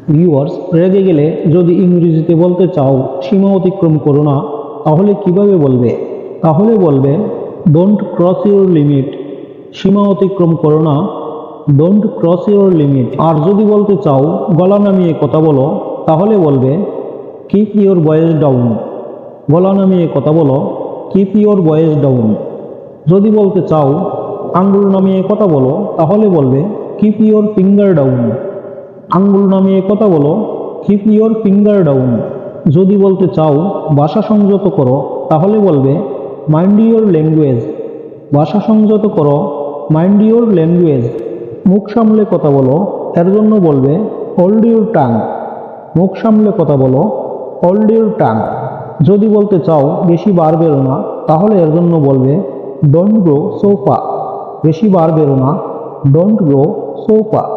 Viewers, রেগে গেলে যদি ইংরেজিতে বলতে চাও সীমা অতিক্রম করো না, তাহলে কিভাবে বলবে? তাহলে বলবে ডোন্ট ক্রস ইউর লিমিট। সীমা অতিক্রম করো না, ডোন্ট ক্রস ইউর লিমিট। আর যদি বলতে চাও গলা নামিয়ে কথা বলো, তাহলে বলবে কিপ ইউর ভয়েস ডাউন। গলা নামিয়ে কথা বলো, কিপ ইউর ভয়েস ডাউন। যদি বলতে চাও আঙ্গুল নামিয়ে কথা বলো, তাহলে বলবে কিপ ইউর ফিঙ্গার ডাউন। আঙ্গুল নামিয়ে কথা বলো, কিপ ইউর ফিঙ্গার ডাউন। যদি বলতে চাও ভাষা সংযত করো, তাহলে বলবে মাইন্ড ইউর ল্যাঙ্গুয়েজ। ভাষা সংযত করো, মাইন্ড ইউর ল্যাঙ্গুয়েজ। মুখ সামলে কথা বলো, এর জন্য বলবে হোল্ড ইউর টাং। মুখ সামলে কথা বলো, হোল্ড ইউর টাং। যদি বলতে চাও বেশি বার বেরো না, তাহলে এর জন্য বলবে ডোন্ট গো সো ফার। বেশি বার বেরো না, ডোন্ট গো সো ফার।